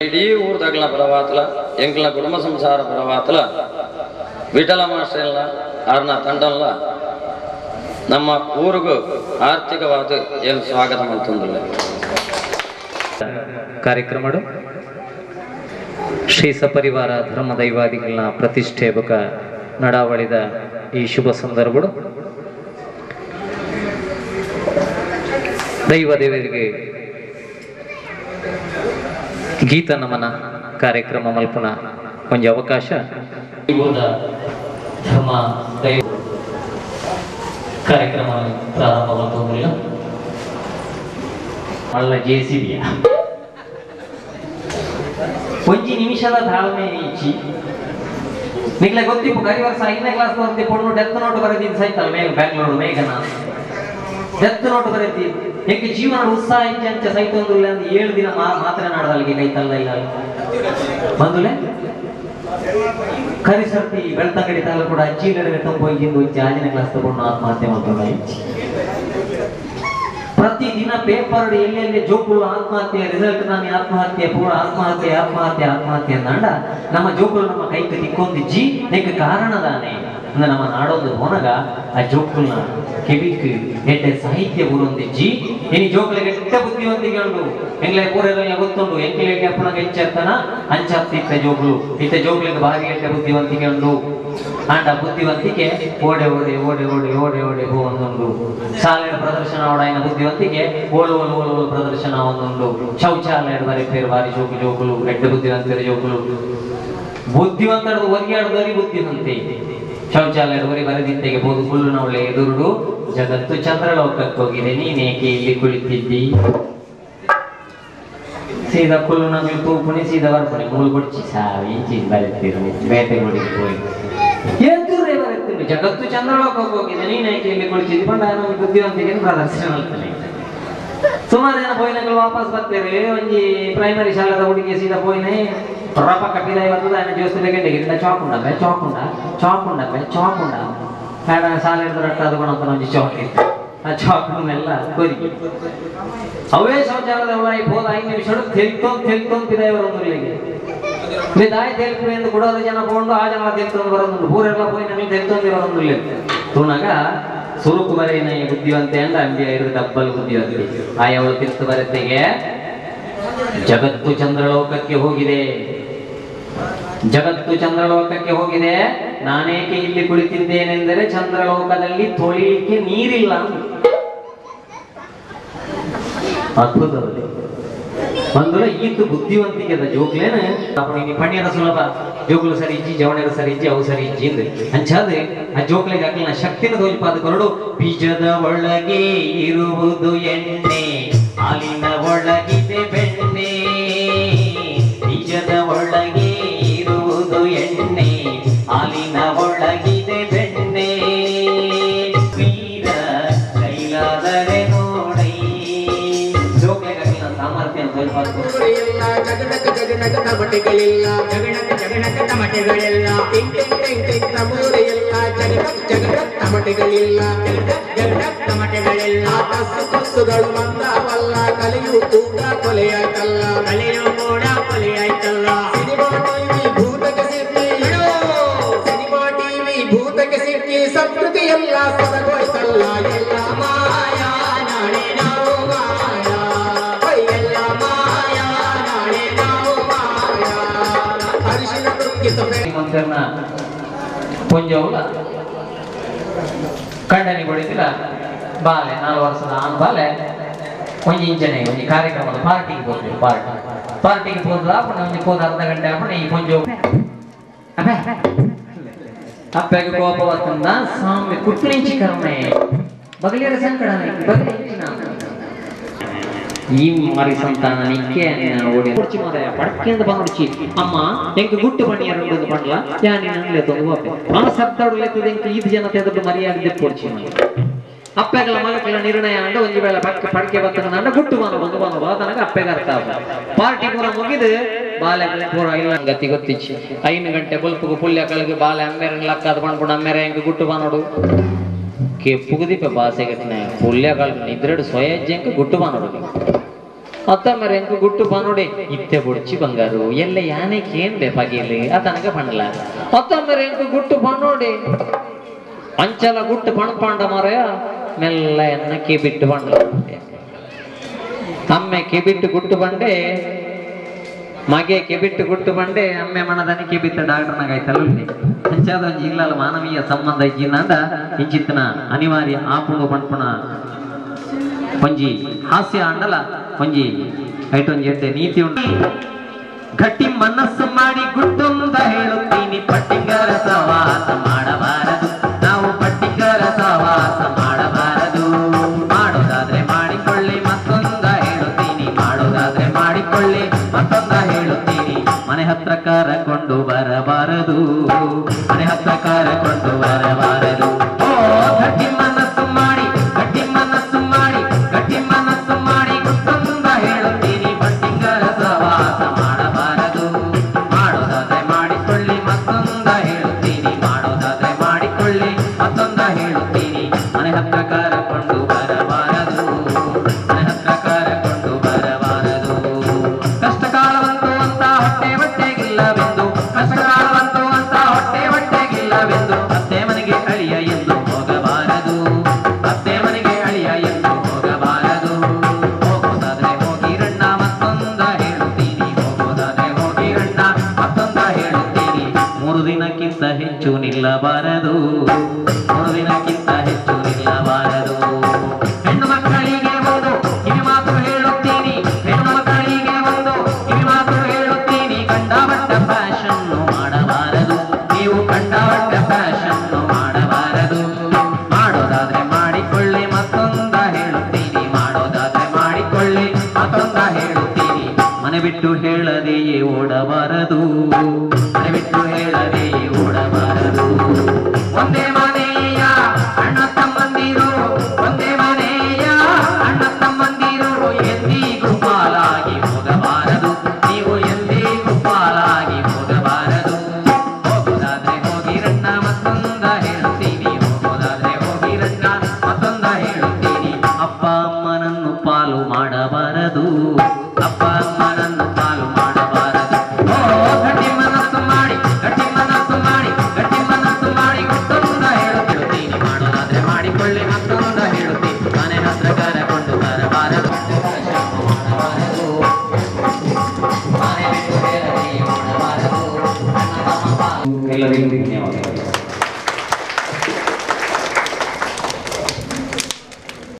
ಇಡೀ ಊರ್ದಾಗ್ಲ ಬರವಾತಲ ಎಂಕ್ಲ ಕುಟುಂಬ ಸಂಸಾರ ಬರವಾತಲ ವಿಠಲ ಮಾಸ್ಟರ್ಲ ಆರ್ನ ತಂಡಲ್ಲ ನಮ್ಮ ಊರಿಗೂ ಆರ್ಥಿಕವಾದ ಏನು ಸ್ವಾಗತ ಮಾಡ್ತಂದಿಲ್ಲ ಕಾರ್ಯಕ್ರಮ ಶ್ರೀ ಸಪರಿವಾರ ಧರ್ಮ ದೈವಾದಿಗಳನ್ನ ಪ್ರತಿಷ್ಠೆ ಬಕ ನಡಾವಳಿದ ಈ ಶುಭ ಸಂದರ್ಭಗಳು ದೈವ ದೇವರಿಗೆ ಗೀತ ನಮನ ಕಾರ್ಯಕ್ರಮ ಮಲ್ಪನ ಒಂದು ಅವಕಾಶ ಧರ್ಮ ದೈವ ಕಾರ್ಯಕ್ರಮ ಪ್ರಾರಂಭವಾಗುವುದಿಲ್ಲ ಅಲ್ಲ ಜೇಸಿಬಿಯ ಒಂಜಿ ನಿಮಿಷದ ತಾಳ್ಮೆ ಇಚ್ಚಿ ನಿಗ್ಲೆ ಗೊತ್ತಿಪ್ಪು ಕರಿ ವರ್ಷ 5ನೇ ಕ್ಲಾಸ್ ಬರ್ತಿ ಪೊಣ್ಣು ಡೆತ್ ನೋಟ್ ಬರೆದಿದ್ದು ಸೈತಲ್ಲ ಮೇಘ ಬ್ಯಾಂಗ್ಳೂರು ಮೇಘನ ಡೆತ್ ನೋಟ್ ಬರೆದಿದ್ದು ಏಕೆ ಜೀವನ ಉತ್ಸಾಹ ಇಚ್ಚೆ ಅಂಚೆ ಸೈತೊಂದುಲ್ಲ ಅಂತ 7 ದಿನ ಮಾತನಾಡದಲ್ಲಿಗೆ ಕೈತಲ್ಲ ಇಲ್ಲ ಬಂದುಲೆ ಕರಿ ಸರ್ತಿ ಬೆಳ್ತಂಗಡಿ ತಾಲ ಕೂಡ ಅಜ್ಜಿಲಡೆ ತಂಪೊಯ್ಗಿಂದು ಇಚ್ಚೆ 6ನೇ ಕ್ಲಾಸ್ ತಗೊಂಡು ಆತ್ಮಹತ್ಯೆ ಮಾಡ್ಕೊಂಡ ಪ್ರತಿದಿನ ಪೇಪರ್ ಎಲ್ಲೆಲ್ಲಿ ಜೋಕುಳು ಆತ್ಮಹತ್ಯೆ ರಿಸಲ್ಟ್ ನಾನು ಆತ್ಮಹತ್ಯೆ ಪೂರ ಆತ್ಮಹತ್ಯೆ ಆತ್ಮಹತ್ಯೆ ಆತ್ಮಹತ್ಯೆ ಅಂದಾಂಡ ನಮ್ಮ ಜೋಕುಳು ನಮ್ಮ ಕೈಗೆ ತಿಕ್ಕೊಂದಿಜ್ಜಿ ನೆಕ್ ಕಾರಣದಾನೆ ಅಂದ್ರೆ ನಮ್ಮ ನಾಡೊಂದು ಹೋನಗ ಆ ಜೋಕುಲ್ನ ಕೆಬಿಕ್ ಎಟ್ಟೆ ಸಾಹಿತ್ಯ ಬುರೊಂದಿಜ್ಜಿ ಇನಿ ಜೋಕುಲಿಗೆ ಎಟ್ಟ ಬುದ್ಧಿವಂತಿಗೆ ಉಂಡು ಎಂಗ್ಲೆ ಪೂರೆಲ್ಲ ಗೊತ್ತುಂಡು ಎಂಕ್ಲೆಗೆ ಅಪ್ಪನಾಗ ಹೆಚ್ಚಾಗ್ತಾನ ಅಂಚಾಪ್ತಿತ್ತ ಜೋಕುಲು ಇತ್ತ ಜೋಕುಲಿಗೆ ಭಾರಿ ಎಟ್ಟೆ ಬುದ್ಧಿವಂತಿಕೆ ಉಂಡು ಆಂಡ ಬುದ್ಧಿವಂತಿಕೆ ಓಡೆ ಓಡೆ ಓಡೆ ಓಡೆ ಓಡೆ ಓಡೆ ಒಂದೊಂದು ಶಾಲೆಯ ಪ್ರದರ್ಶನ ಅವಡಾಯಿನ ಬುದ್ಧಿವಂತಿಕೆ ಓಲು ಓಲು ಓಲು ಓಲು ಪ್ರದರ್ಶನ ಒಂದೊಂದು ಶೌಚಾಲಯದ ಬರೀತೇರು ಬಾರಿ ಜೋಕು ಜೋಕುಲು ಎಡ್ಡ ಬುದ್ಧಿವಂತರ ಜೋಕುಲು ಬುದ್ಧಿವಂತರದ ಒರಿಯಾಡದವರಿ ಬುದ್ಧಿವಂತೆ ಶೌಚಾಲಯದ ವರಿ ಬರೆದಿತ್ತೆಗೆ ಬೋದು ಫುಲ್ಲು ನವಳೆ ಎದುರುಡು ಜಗತ್ತು ಚಂದ್ರಲೋಕಕ್ಕೆ ಹೋಗಿದೆ ನೀನೇಕೆ ಇಲ್ಲಿ ಕುಳಿತಿದ್ದಿ ಸೀದಾ ಫುಲ್ಲು ನಮಗೆ ತೂಪುಣಿ ಸೀದಾ ಬರ್ಪಣಿ ಮೂಲು ಕೊಡ್ಚಿ ಸಾವಿ ಇಂಚಿ ಬರೀತೀರು ಬೇಟೆಗುಡಿಗೆ ಹೋಗಿ ಎದುರೇ ಬರುತ್ತೀನಿ ಜಗತ್ತು ಚಂದ್ರಲೋಕಕ್ಕೆ ಹೋಗಿದೆ ನೀನೇಕೆ ಇಲ್ಲಿ ಕುಳಿತಿದ್ದಿ ಬಂಡ ನಮಗೆ ಬುದ್ಧಿವಂತಿಗೆ ಪ್ರದರ್ಶನ ಮಾಡ್ತಾನೆ ಸುಮಾರು ಜನ ಪೋಯಿನಗಳು ವಾಪಸ್ ಬರ್ತಾರೆ ಒಂಜಿ ಪ್ರೈಮರಿ ಶಾಲೆದ ಹುಡುಗಿ ಸೀದಾ ಪೋಯಿನೇ ರೊಪ್ಪ ಕಟ್ಟಿದ ಇವತ್ತು ఆయన చూస్తుంటే గిట్ల చాకుండబే చాకుండబే ಬೇಡ ಸಾಲ ಹಿಡಿದ್ರಟ್ಟ ಅದು ಬಣ ಒಂಜಿ ಚಾಕ್ ಇತ್ತು ಆ ಚಾಕ್ನೆಲ್ಲ ಕೊರಿಗೆ ಅವೇ ಶೌಚಾಲಯದ ಒಳಗೆ ಹೋದ 5 ನಿಮಿಷ ತೆಲ್ತೊಂದು ಪಿದಾಯ ಬರೋದಿಲ್ಲಿಗೆ ದಾಯಿ ತೆಲ್ಪು ಎಂದು ಕೊಡೋದು ಜನ ಕೊಂಡು ಆ ಜನ ತೆಲ್ತೊಂದು ಬರೋದು ಊರೆಲ್ಲ ಹೋಗಿ ನಮಗೆ ತೆಲ್ತೊಂದು ಬರೋದಿಲ್ಲ ತೂನಾಗ ಸುರುಕು ಬರೆಯಿನ ಬುದ್ಧಿವಂತೆ ಅಂದ ಅಂಬಿಯ ಇರು ಡಬ್ಬಲ್ ಬುದ್ಧಿವಂತೆ ಆಯವಳು ತಿರ್ತು ಬರತ್ತೆಗೆ ಜಗತ್ತು ಚಂದ್ರಲೋಕಕ್ಕೆ ಹೋಗಿದೆ ಜಗತ್ತು ಚಂದ್ರಲೋಕಕ್ಕೆ ಹೋಗಿದೆ ನಾನೇಕೆ ಇಲ್ಲಿ ಕುಳಿತಿದ್ದೇನೆಂದರೆ ಚಂದ್ರಲೋಕದಲ್ಲಿ ತೊಳಿಲಿಕ್ಕೆ ನೀರಿಲ್ಲ ಅದ್ಭುತದಲ್ಲಿ ಬಂದುಲ ಈತು ಬುದ್ಧಿವಂತಿಕೆ ಅದ ಜೋಕ್ಲೇನ ಪಣ್ಯದ ಸುಲಭ ಜೋಕ್ಲು ಸರಿ ಇಜ್ಜಿ ಜವಣದ ಸರಿ ಇಜ್ಜಿ ಅವು ಸರಿ ಇಜ್ಜಿ ಅಂದ್ರೆ ಅಂಚಾದ್ರೆ ಆ ಜೋಕ್ಲಿಗೆ ಹಾಕಲಿನ ಶಕ್ತಿನ ತೋಲ್ಪಾದ ಕೊರಡು ಬೀಜದ ಒಳಗೆ ಇರುವುದು ಎಣ್ಣೆ ಹಾಲಿನ ಒಳಗಿದೆ ಬೆಣ್ಣೆ ಬೀಜದ ಒಳಗೆ ಇರುವುದು ಎಣ್ಣೆ ಹಾಲಿನ ಒಳಗಿದೆ ಬೆಣ್ಣೆ ವೀರ ಕೈಲಾದರೆ ನೋಡೈ ಜೋಕ್ಲಿಗೆ ಹಾಕಲಿನ ಸಾಮರ್ಥ್ಯ ತೋಲ್ಪಾದ ಜಗಣಕ ತಮಟೆಗಳಿಲ್ಲ ಜಗಣಕ ತಮಟೆಗಳಿಲ್ಲ ಜಗಣಕ ತಮಟೆಗಳಿಲ್ಲ ಜಗಣಕ ತಮಟೆಗಳಿಲ್ಲ ಕಸುಗಳು ಬಂದವಲ್ಲ ಕಲೆಯು ಕೂಡ ಕೊಲೆಯಾಯ್ತಲ್ಲ ಸಿನಿಮಾ ಟಿವಿ ಭೂತಕ್ಕೆ ಸಿಕ್ಕಿ ಸಂಸ್ಕೃತಿ ಎಲ್ಲ ಸೊರಗೋಯ್ತಲ್ಲ ಎಲ್ಲ ಮಾಯಾ ನಾಳೆ ನಾವು ಮಾಯಾ ಎಲ್ಲ ಮಾಯಾ ನಾಳೆ ನಾವು ಮಾಯಾ ಅರಿಶಿನ ತುಕ್ಕಿತ ಮಂತ್ರನ ಪುಂಜವುಲ ಕಂಡನಿ ಹೊಡಿದಿಲ್ಲ ಬಾಲೆ 4 ವರ್ಷದ ಆನ್ ಬಾಲೆ ಒಂಜಿ ಇಂಚನೆ ಒಂಜಿ ಕಾರ್ಯಕ್ರಮದ ಪಾರ್ಟಿಗೆ ಹೋಗ್ತೀವಿ ಪಾರ್ಟಿಗೆ ಹೋದ ಅಪ್ಪನ ಒಂಜಿ ಹೋದ ಅರ್ಧ ಗಂಟೆ ಅಪ್ಪನ ಈ ಪುಂಜು ಅಪ್ಪಗೆ ಕೋಪ ಬರ್ತಂದ ಸ್ವಾಮಿ ಕುಟ್ಲಿಂಚಿ ಕರ್ಮೆ ಬಗಲಿಯರ ಸಂಕಟ ಈ ಮಾರಿ ಸಂತಾನ ನಿಕ್ಕೆ ನಾನು ಓಡಿ ಕುರ್ಚಿ ಮಾದ ಪಡಕೆಂದ ಬಂದುಚಿ ಅಮ್ಮ ಎಂಕ ಗುಟ್ಟು ಬಣ್ಣಿಯ ರಂಗದ ಪಡ್ಲ ಯಾನಿ ನಂಗ್ಲೆ ತೊಂದು ಹೋಪೆ ಆ ಸತ್ತಾಡು ಲೆಕ್ಕದ ಎಂಕ 5 ಜನ ತೆದಟ್ಟು ಮರಿಯಾಗಿದೆ ಕುರ್ಚಿ ಅಪ್ಪೆಗಳ ಮಗಗಳ ನಿರ್ಣಯ ಅಂಡ ಒಂಜಿ ವೇಳೆ ಪಡಕೆ ಬರ್ತಂದ ಗುಟ್ಟು ಬಂದು ತನಕ ಅಪ್ಪೆಗೆ ಅರ್ಥ ಪಾರ್ಟಿ ಪೂರ ಮುಗಿದು ಬಾಲೆ ಪೂರ ಇಲ್ಲ ಗತಿ ಗೊತ್ತಿಚ್ಚಿ 5 ಗಂಟೆ ಬಲ್ಪುಗು ಪುಲ್ಯ ಕಳಗೆ ಬಾಲೆ ಅಮ್ಮೆರನ್ ಲಕ್ಕದ ಪಣ್ಪುಣ ಅಮ್ಮೆರ ಎಂಕ ಗುಟ್ಟು ಬಾನೋಡು ಕೆಪ್ಪುಗದಿಪ್ಪ ಬಾಸೆಗಟ್ಟಿನ ಪುಲ್ಯ ಕಳಗೆ ನಿದ್ರೆಡು ಸೊಯಜ್ಜಿ ಎಂಕ ಗುಟ್ಟು ಬಾನೋಡು ಅತ್ತ ಮರೆ ಎಂಕು ಗುಟ್ಟು ಪನೋಡೆ ಇತ್ತೆ ಬುಡ್ಚಿ ಬಂಗಾರು ಎಲ್ಲ ಯಾನೆ ಕೇಂದೆ ಪಗೇಲಿ ಅತನಗ ಪಂಡ್ಲ ಅತ್ತ ಮರೆ ಎಂಕು ಗುಟ್ಟು ಪನೋಡೆ ಅಂಚಲ ಗುಟ್ಟು ಪಣಪಾಂಡ ಮರೆಯ ಮೆಲ್ಲ ಎನ್ನಕ್ಕೆ ಬಿಟ್ಟು ಬಂಡ್ಲ ಅಮ್ಮೆ ಕೆಬಿಟ್ಟು ಗುಟ್ಟು ಬಂಡೆ ಮಗೆ ಕೆಬಿಟ್ಟು ಗುಟ್ಟು ಬಂಡೆ ಅಮ್ಮೆ ಮನದನಿ ಕೆಬಿತ್ತ ಡಾಕ್ಟರ್ನಾಗಾಯ್ತಲ್ಲ ಅಂಚಾದೊಂದು ಇಲ್ಲಲ್ಲ ಮಾನವೀಯ ಸಂಬಂಧ ಇಜ್ಜಿಂದ ಇಂಚಿತ್ತನ ಅನಿವಾರ್ಯ ಆಪುಂಗು ಪಣ್ಪುಣ ಒಂಜಿ ಹಾಸ್ಯ ಅಂಡಲ ಒಂಜಿ ಐಟೊಂಜಿ ಎಡ್ಡೆ ನೀತಿ ಉಂಟು ಗಟ್ಟಿ ಮನಸ್ಸು ಮಾಡಿ ಗುಟ್ಟುಂದ ಹೇಳುತ್ತೀನಿ ಪಟ್ಟಿಗರ ಸವಾಸ ಮಾಡಬಾರದು ನಾವು ಪಟ್ಟಿಗರ ಸವಾಸ ಮಾಡಬಾರದು ಮಾಡೋದಾದ್ರೆ ಮಾಡಿಕೊಳ್ಳಿ ಮತ್ತೊಂದ ಹೇಳುತ್ತೀನಿ ಮಾಡೋದಾದ್ರೆ ಮಾಡಿಕೊಳ್ಳಿ ಮತ್ತೊಂದ ಹೇಳುತ್ತೀನಿ ಮನೆ ಹತ್ರ ಕರಕೊಂಡು ಬರಬಾರದು ಮನೆ ಹತ್ರ ಕರಕೊಂಡು ಬರಬಾರದು ಓ ಗಟ್ಟಿ ಮನಸ್ಸು ಮಾಡಿ ಗಟ್ಟಿ ಮನಸ್ಸು ಮಾಡಿ ಗಟ್ಟಿ ಮನಸ್ಸು ಮಾಡಿ ಗುಟ್ಟುಂದ ಹೇಳುತ್ತೀನಿ ಪಟ್ಟಿಗರ ಸವಾಸ ಮಾಡಬಾರದು ಮಾಡೋದಾದ್ರೆ ಮಾಡಿಕೊಳ್ಳಿ ಮತ್ತೊಂದ ಹೇಳುತ್ತೀನಿ ಮಾಡೋದಾದ್ರೆ ಮಾಡಿಕೊಳ್ಳಿ ಮತ್ತೊಂದ ಹೇಳುತ್ತೀನಿ ಮನೆ ಹತ್ರ ಕರಕೊಂಡು ಬರಬಾರದು ಮನೆ ಹತ್ರ ಕರಕೊಂಡು ಬರಬಾರದು ಕಷ್ಟ ಕಾಲವಂತೂ ಅಂತ ಹೊಟ್ಟೆಗಿಲ್ಲವೆಂದು ಕಷ್ಟ ಕಾಲವಂತೂ ಅಂತ ಹೊಟ್ಟೆಗಿಲ್ಲವೆಂದು ಅತ್ತೆ ಮನೆಗೆ ಅಳಿಯ ಎಂದು ಹೋಗಬಾರದು ಅತ್ತೆ ಮನೆಗೆ ಅಳಿಯ ಎಂದು ಹೋಗಬಾರದು ಹೋಗೋದಾದ್ರೆ ಹೋಗಿರಣ್ಣ ಮತ್ತೊಂದ ಹೇಳುತ್ತೀನಿ ಹೋಗೋದಾದ್ರೆ ಹೋಗಿರಣ್ಣ ಮತ್ತೊಂದ ಹೇಳುತ್ತೀನಿ 3 ದಿನಕ್ಕಿಂತ ಹೆಚ್ಚು ನಿಲ್ಲಬಾರದು 3 ದಿನಕ್ಕಿಂತ ಹೆಚ್ಚು ನಿಲ್ಲಬಾರದು ಹೆಣ್ಣು ಮಕ್ಕಳಿಗೆ ಒಂದು ಕಿವಿ ಮಾತು ಹೇಳುತ್ತೀನಿ ಹೆಣ್ಣು ಮಕ್ಕಳಿಗೆ ಒಂದು ಕಿವಿ ಮಾತು ಹೇಳುತ್ತೀನಿ ಕಂಡಬಟ್ಟ ಫ್ಯಾಷನ್ ಮಾಡಬಾರದು ನೀವು ಕಂಡಬಟ್ಟ ಫ್ಯಾಷನ್ ಮಾಡಬಾರದು ಮಾಡೋದಾದ್ರೆ ಮಾಡಿಕೊಳ್ಳಿ ಮತ್ತೊಂದ ಹೇಳುತ್ತೀನಿ ಮಾಡೋದಾದ್ರೆ ಮಾಡಿಕೊಳ್ಳಿ ಮತ್ತೊಂದ ಹೇಳುತ್ತೀನಿ ಮನೆ ಬಿಟ್ಟು ಹೇಳದೆಯೇ ಓಡಬಾರದು ಮನೆ ಬಿಟ್ಟು ಹೇಳದೆಯೇ ಓಡಬಾರದು ಒಂದೇ ಮನೆಯ ಅಣ್ಣ ತಮ್ಮಂದಿರು ಒಂದೇ ಮನೆಯ ಅಣ್ಣ ತಮ್ಮಂದಿರು ಎಂದಿಗೂ ಪಾಲಾಗಿ ಹೋಗಬಾರದು ನೀವು ಎಂದಿಗೂ ಪಾಲಾಗಿ ಹೋಗಬಾರದು ಹೋಗೋದಾದ್ರೆ ಹೋಗಿರಣ್ಣ ಮತ್ತೊಂದ ಹೇಳುತ್ತೀನಿ ಹೋಗೋದಾದ್ರೆ ಹೋಗಿರಣ್ಣ ಮತ್ತೊಂದ ಹೇಳುತ್ತೀನಿ ಅಪ್ಪ ಅಮ್ಮನನ್ನು ಪಾಲು ಮಾಡಬಾರದು ಅಪ್ಪ ಅಮ್ಮನನ್ನು